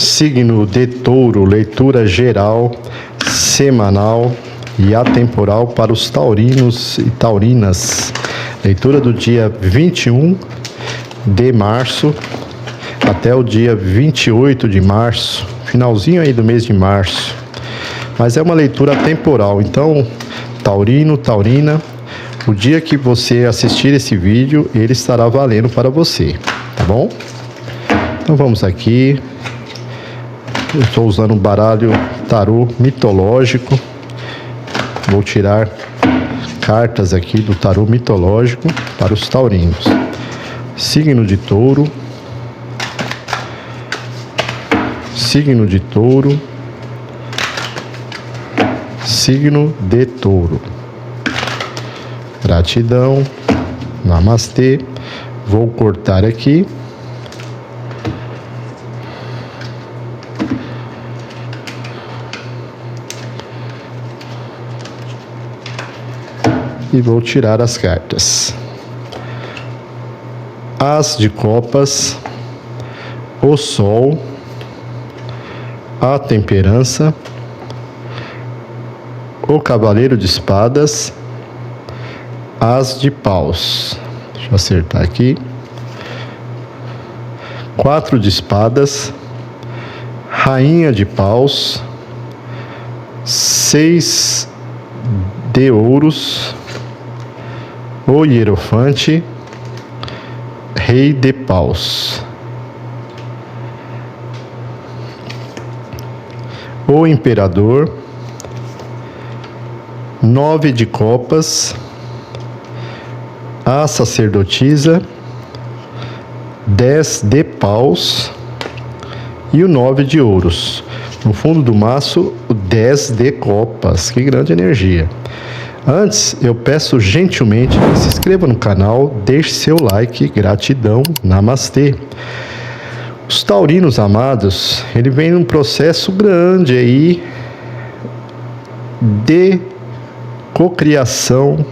Signo de Touro, leitura geral, semanal e atemporal para os taurinos e taurinas. Leitura do dia 21 de março até o dia 28 de março, finalzinho aí do mês de março. Mas é uma leitura temporal, então, taurino, taurina, o dia que você assistir esse vídeo, ele estará valendo para você, tá bom? Então vamos aqui. Eu estou usando um baralho tarô mitológico. Vou tirar cartas aqui do tarô mitológico para os taurinos. Signo de Touro. Signo de Touro. Signo de Touro. Gratidão. Namastê. Vou cortar aqui. E vou tirar as cartas. As de copas, o sol, a temperança, o cavaleiro de espadas, as de paus. Deixa eu acertar aqui. 4 de espadas, rainha de paus, 6 de ouros, o hierofante, rei de paus, o imperador, 9 de copas, a sacerdotisa, 10 de paus e o 9 de ouros. No fundo do maço, o 10 de copas. Que grande energia! Antes, eu peço gentilmente que se inscreva no canal, deixe seu like, gratidão, namastê. Os taurinos amados, ele vem num processo grande aí de cocriação,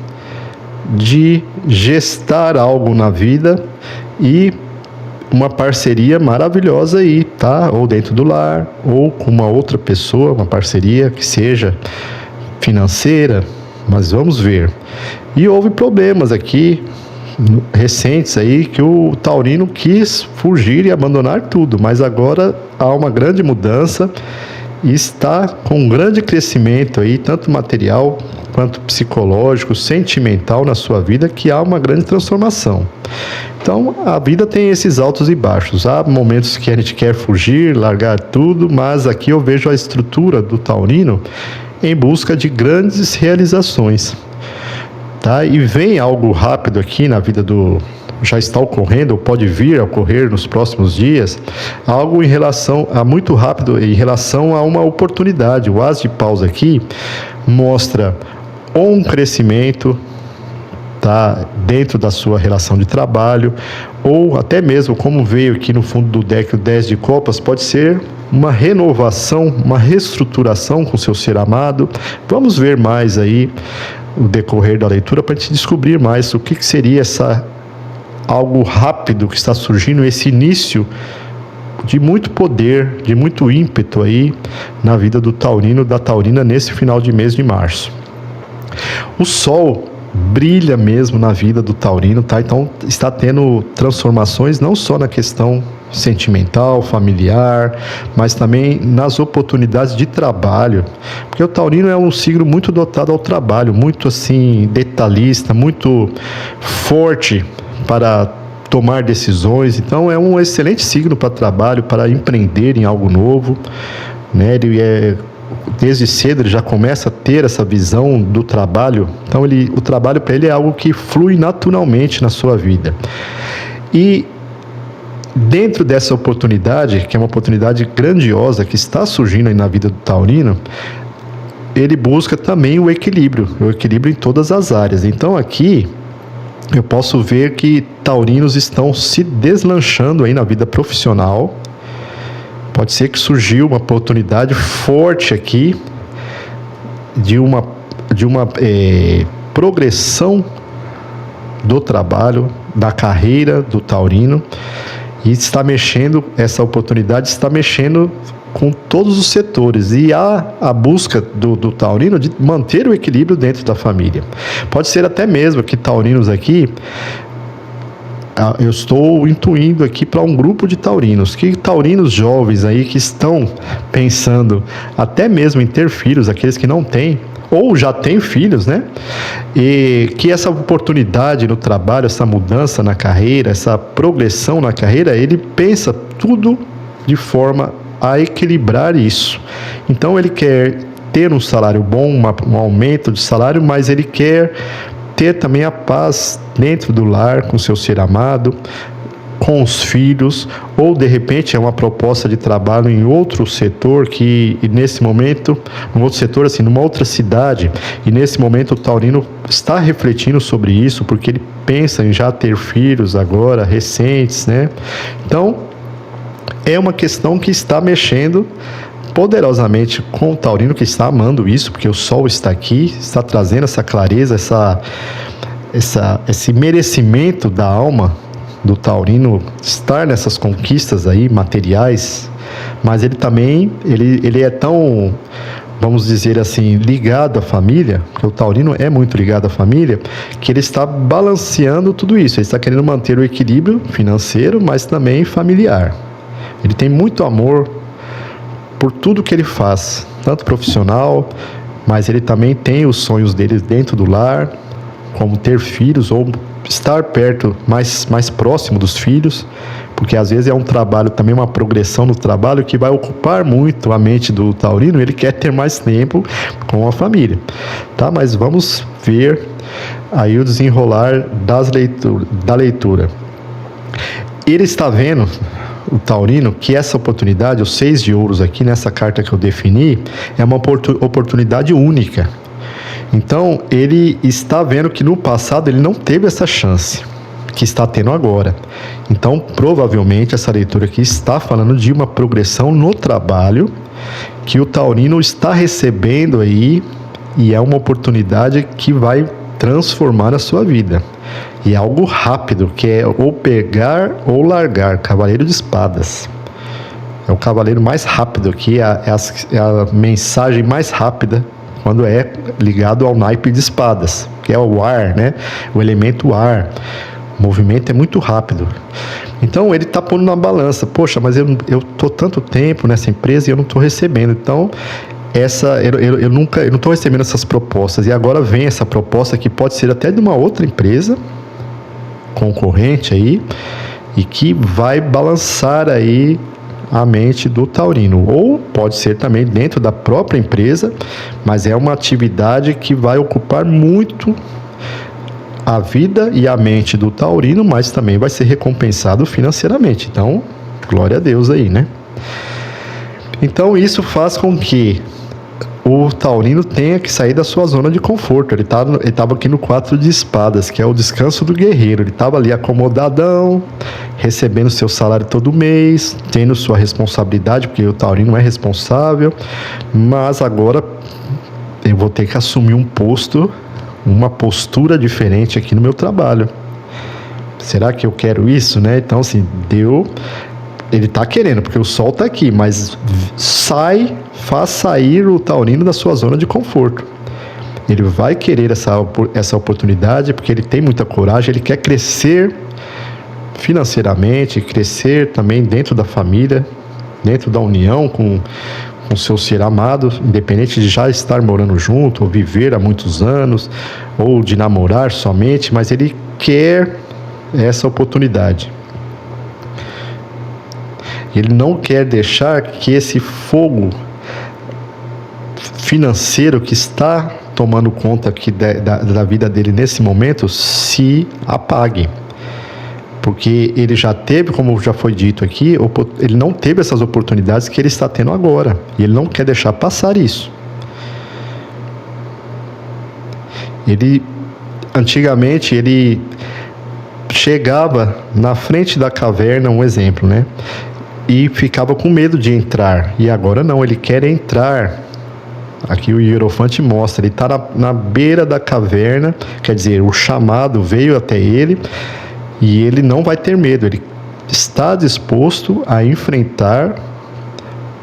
de gestar algo na vida e uma parceria maravilhosa aí, tá? Ou dentro do lar, ou com uma outra pessoa, uma parceria que seja financeira. Mas vamos ver. E houve problemas aqui recentes aí que o taurino quis fugir e abandonar tudo, mas agora há uma grande mudança e está com um grande crescimento aí, tanto material quanto psicológico, sentimental na sua vida, que há uma grande transformação. Então, a vida tem esses altos e baixos. Há momentos que a gente quer fugir, largar tudo, mas aqui eu vejo a estrutura do taurino em busca de grandes realizações, tá? E vem algo rápido aqui na vida do... já está ocorrendo, ou pode vir a ocorrer nos próximos dias, algo em relação a muito rápido, em relação a uma oportunidade. O as de paus aqui mostra um crescimento, tá, dentro da sua relação de trabalho, ou até mesmo, como veio aqui no fundo do deck o 10 de copas, pode ser uma renovação, uma reestruturação com seu ser amado. Vamos ver mais aí o decorrer da leitura para a gente descobrir mais o que seria essa algo rápido que está surgindo, esse início de muito poder, de muito ímpeto aí na vida do taurino, da taurina nesse final de mês de março. O sol brilha mesmo na vida do taurino, tá? Então está tendo transformações não só na questão sentimental, familiar, mas também nas oportunidades de trabalho, porque o taurino é um signo muito dotado ao trabalho, muito assim detalhista, muito forte para tomar decisões. Então é um excelente signo para trabalho, para empreender em algo novo, né? Ele desde cedo ele já começa a ter essa visão do trabalho. Então o trabalho para ele é algo que flui naturalmente na sua vida. E dentro dessa oportunidade, que é uma oportunidade grandiosa que está surgindo aí na vida do taurino, ele busca também o equilíbrio em todas as áreas. Então aqui eu posso ver que taurinos estão se deslanchando aí na vida profissional. Pode ser que surgiu uma oportunidade forte aqui de uma progressão do trabalho, da carreira do taurino. E está mexendo, essa oportunidade está mexendo com todos os setores. E há a busca do taurino de manter o equilíbrio dentro da família. Pode ser até mesmo que taurinos aqui, eu estou intuindo aqui para um grupo de taurinos, que taurinos jovens aí que estão pensando até mesmo em ter filhos, aqueles que não têm, ou já têm filhos, né? E que essa oportunidade no trabalho, essa mudança na carreira, essa progressão na carreira, ele pensa tudo de forma a equilibrar isso. Então ele quer ter um salário bom, um aumento de salário, mas ele quer ter também a paz dentro do lar, com seu ser amado, com os filhos, ou de repente é uma proposta de trabalho em outro setor que nesse momento, um outro setor assim, numa outra cidade, e nesse momento o taurino está refletindo sobre isso, porque ele pensa em já ter filhos agora, recentes, né? Então, é uma questão que está mexendo poderosamente com o taurino, que está amando isso, porque o sol está aqui, está trazendo essa clareza, esse merecimento da alma do taurino estar nessas conquistas aí materiais, mas ele também ele é tão, vamos dizer assim, ligado à família, porque o taurino é muito ligado à família, que ele está balanceando tudo isso. Ele está querendo manter o equilíbrio financeiro, mas também familiar. Ele tem muito amor por tudo que ele faz, tanto profissional, mas ele também tem os sonhos dele dentro do lar, como ter filhos ou estar perto, mais próximo dos filhos, porque às vezes é um trabalho, também uma progressão no trabalho que vai ocupar muito a mente do taurino, ele quer ter mais tempo com a família, tá? Mas vamos ver aí o desenrolar da leitura. Ele está vendo, o taurino, que essa oportunidade, os 6 de ouros aqui nessa carta que eu defini, é uma oportunidade única. Então, ele está vendo que no passado ele não teve essa chance, que está tendo agora. Então, provavelmente, essa leitura aqui está falando de uma progressão no trabalho, que o taurino está recebendo aí, e é uma oportunidade que vai transformar a sua vida. E é algo rápido, que é ou pegar ou largar, cavaleiro de espadas. É o cavaleiro mais rápido aqui, é a mensagem mais rápida quando é ligado ao naipe de espadas, que é o ar, né? O elemento ar. O movimento é muito rápido. Então ele está pondo na balança. Poxa, mas eu estou tanto tempo nessa empresa e eu não estou recebendo. Então eu não estou recebendo essas propostas. E agora vem essa proposta que pode ser até de uma outra empresa concorrente aí, e que vai balançar aí a mente do taurino, ou pode ser também dentro da própria empresa, mas é uma atividade que vai ocupar muito a vida e a mente do taurino, mas também vai ser recompensado financeiramente. Então, glória a Deus aí, né? Então isso faz com que o taurino tenha que sair da sua zona de conforto. Ele estava aqui no 4 de espadas, que é o descanso do guerreiro. Ele estava ali acomodadão, recebendo seu salário todo mês, tendo sua responsabilidade, porque o taurino é responsável, mas agora eu vou ter que assumir uma postura diferente aqui no meu trabalho. Será que eu quero isso, né? Então, assim, ele está querendo, porque o sol está aqui, mas faz sair o taurino da sua zona de conforto. Ele vai querer essa oportunidade, porque ele tem muita coragem, ele quer crescer financeiramente, crescer também dentro da família, dentro da união com seu ser amado, independente de já estar morando junto, ou viver há muitos anos, ou de namorar somente, mas ele quer essa oportunidade. Ele não quer deixar que esse fogo financeiro que está tomando conta aqui da vida dele nesse momento se apague. Porque ele já teve, como já foi dito aqui, ele não teve essas oportunidades que ele está tendo agora. E ele não quer deixar passar isso. Antigamente, ele chegava na frente da caverna, um exemplo, né? E ficava com medo de entrar. E agora não, ele quer entrar. Aqui o Hierofante mostra, ele está na beira da caverna, quer dizer, o chamado veio até ele, e ele não vai ter medo, ele está disposto a enfrentar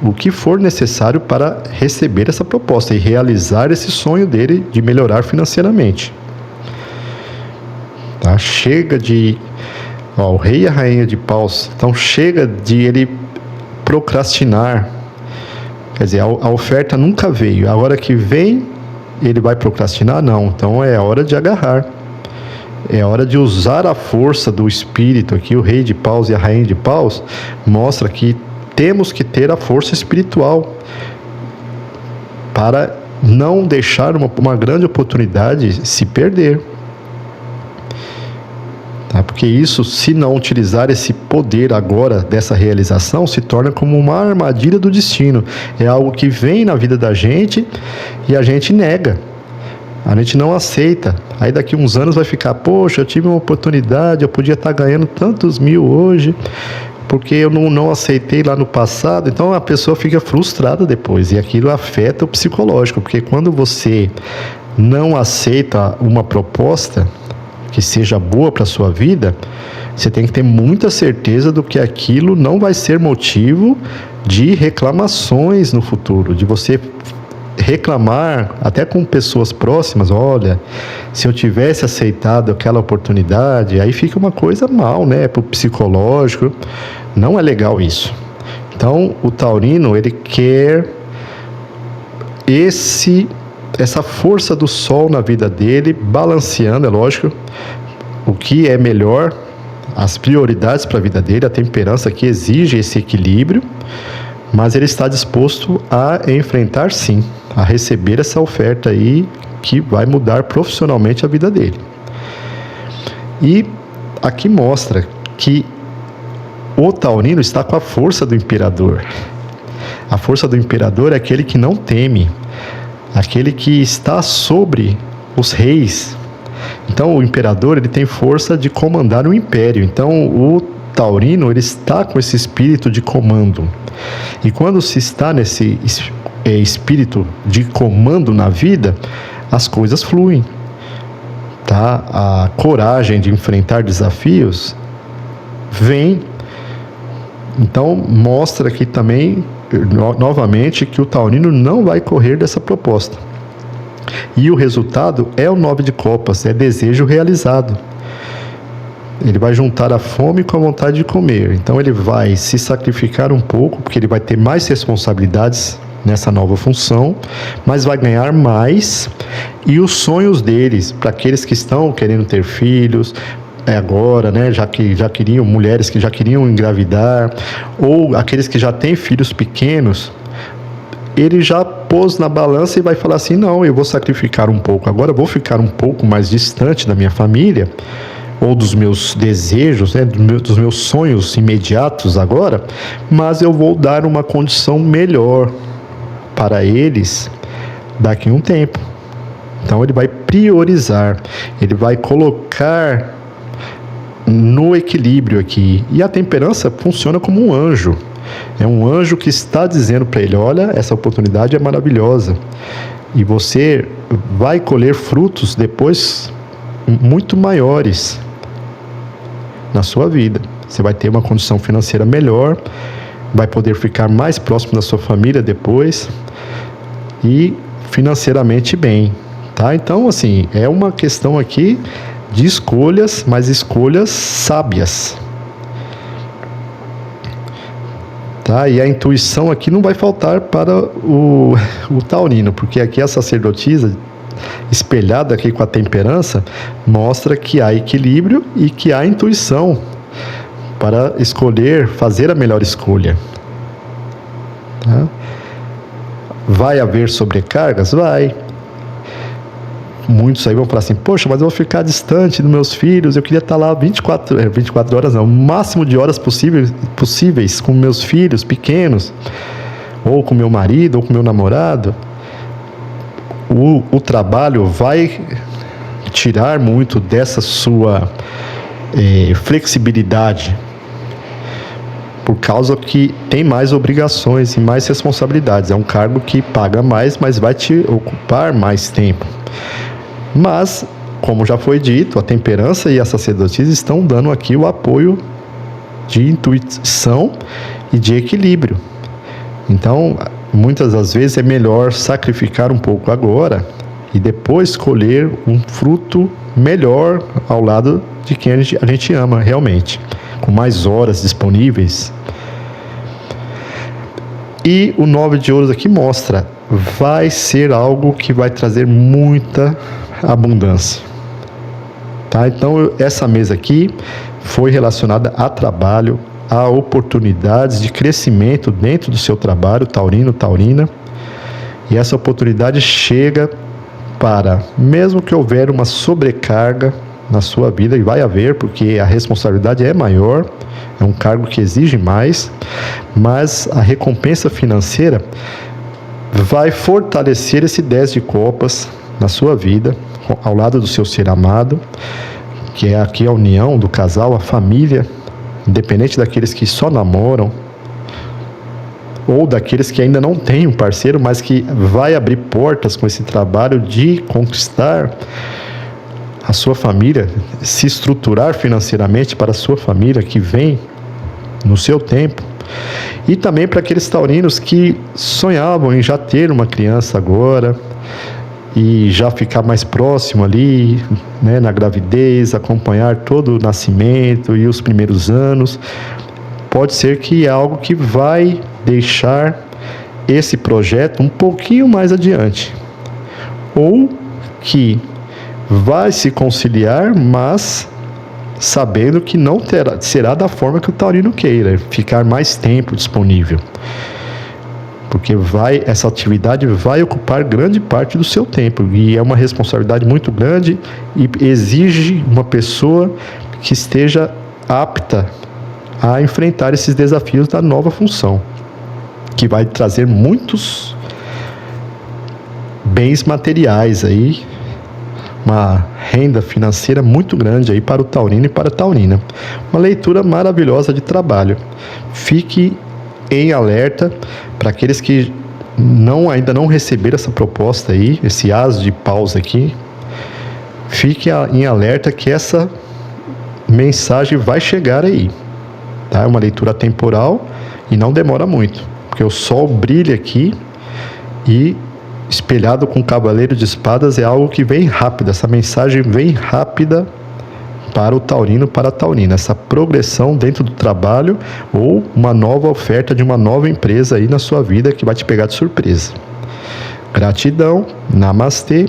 o que for necessário para receber essa proposta e realizar esse sonho dele de melhorar financeiramente. Tá? Chega de... o rei e a rainha de paus. Então chega de ele procrastinar. Quer dizer, a oferta nunca veio. A hora que vem, ele vai procrastinar? Não. Então é hora de agarrar. É hora de usar a força do espírito. Aqui o rei de paus e a rainha de paus mostra que temos que ter a força espiritual para não deixar uma grande oportunidade se perder. Tá? Porque isso, se não utilizar esse poder agora dessa realização, se torna como uma armadilha do destino. É algo que vem na vida da gente e a gente nega. A gente não aceita. Aí daqui uns anos vai ficar, poxa, eu tive uma oportunidade, eu podia estar ganhando tantos mil hoje, porque eu não aceitei lá no passado. Então a pessoa fica frustrada depois, e aquilo afeta o psicológico, porque quando você não aceita uma proposta que seja boa para a sua vida, você tem que ter muita certeza do que aquilo não vai ser motivo de reclamações no futuro, de você reclamar até com pessoas próximas. Olha, se eu tivesse aceitado aquela oportunidade, aí fica uma coisa mal, né, pro psicológico. Não é legal isso. Então o taurino, ele quer essa força do sol na vida dele, balanceando, é lógico, o que é melhor, as prioridades para a vida dele. A temperança aqui exige esse equilíbrio, mas ele está disposto a enfrentar, sim, a receber essa oferta aí que vai mudar profissionalmente a vida dele. E aqui mostra que o taurino está com a força do imperador. A força do imperador é aquele que não teme, aquele que está sobre os reis. Então o imperador, ele tem força de comandar o império. Então o taurino, ele está com esse espírito de comando. E quando se está nesse espírito de comando na vida, as coisas fluem, tá? A coragem de enfrentar desafios vem. Então mostra aqui também, novamente, que o taurino não vai correr dessa proposta. E o resultado é o 9 de copas, é desejo realizado. Ele vai juntar a fome com a vontade de comer. Então ele vai se sacrificar um pouco, porque ele vai ter mais responsabilidades nessa nova função, mas vai ganhar mais. E os sonhos deles, para aqueles que estão querendo ter filhos, agora, né, já queriam, mulheres que já queriam engravidar, ou aqueles que já têm filhos pequenos, ele já pôs na balança e vai falar assim: não, eu vou sacrificar um pouco, agora eu vou ficar um pouco mais distante da minha família, ou dos meus desejos, né, dos meus sonhos imediatos agora, mas eu vou dar uma condição melhor para eles daqui a um tempo. Então ele vai priorizar, ele vai colocar no equilíbrio aqui. E a temperança funciona como um anjo. É um anjo que está dizendo para ele: olha, essa oportunidade é maravilhosa e você vai colher frutos depois muito maiores na sua vida. Você vai ter uma condição financeira melhor, vai poder ficar mais próximo da sua família depois e financeiramente bem, tá? Então, assim, é uma questão aqui de escolhas, mas escolhas sábias, tá? E a intuição aqui não vai faltar para o taurino, porque aqui a sacerdotisa, espelhada aqui com a temperança, mostra que há equilíbrio e que há intuição para escolher, fazer a melhor escolha, tá? Vai haver sobrecargas? Vai. Muitos aí vão falar assim: poxa, mas eu vou ficar distante dos meus filhos, eu queria estar lá 24 horas não, o máximo de horas possíveis com meus filhos pequenos, ou com meu marido, ou com meu namorado. O trabalho vai tirar muito dessa sua flexibilidade, por causa que tem mais obrigações e mais responsabilidades. É um cargo que paga mais, mas vai te ocupar mais tempo. Mas, como já foi dito, a temperança e a sacerdotisa estão dando aqui o apoio de intuição e de equilíbrio. Então, muitas das vezes é melhor sacrificar um pouco agora e depois colher um fruto melhor ao lado de quem a gente ama realmente, com mais horas disponíveis. E o 9 de ouros aqui mostra, vai ser algo que vai trazer muita abundância. Tá? Então, essa mesa aqui foi relacionada a trabalho, a oportunidades de crescimento dentro do seu trabalho, taurino, taurina. E essa oportunidade chega para, mesmo que houver uma sobrecarga na sua vida, e vai haver, porque a responsabilidade é maior, é um cargo que exige mais, mas a recompensa financeira vai fortalecer esse 10 de copas na sua vida, ao lado do seu ser amado, que é aqui a união do casal, a família, independente daqueles que só namoram, ou daqueles que ainda não têm um parceiro, mas que vai abrir portas com esse trabalho de conquistar a sua família, se estruturar financeiramente para a sua família que vem no seu tempo. E também para aqueles taurinos que sonhavam em já ter uma criança agora e já ficar mais próximo ali, né, na gravidez, acompanhar todo o nascimento e os primeiros anos. Pode ser que é algo que vai deixar esse projeto um pouquinho mais adiante, ou que vai se conciliar, mas sabendo que não será da forma que o taurino queira, ficar mais tempo disponível, porque essa atividade vai ocupar grande parte do seu tempo, e é uma responsabilidade muito grande e exige uma pessoa que esteja apta a enfrentar esses desafios da nova função, que vai trazer muitos bens materiais aí, uma renda financeira muito grande aí para o taurino e para a taurina. Uma leitura maravilhosa de trabalho. Fique em alerta para aqueles que ainda não receberam essa proposta aí, esse as de paus aqui. Fique em alerta que essa mensagem vai chegar aí. Tá? É uma leitura temporal e não demora muito, porque o sol brilha aqui e espelhado com o cavaleiro de espadas é algo que vem rápido. Essa mensagem vem rápida para o taurino, para a taurina, essa progressão dentro do trabalho ou uma nova oferta de uma nova empresa aí na sua vida que vai te pegar de surpresa. Gratidão, namastê.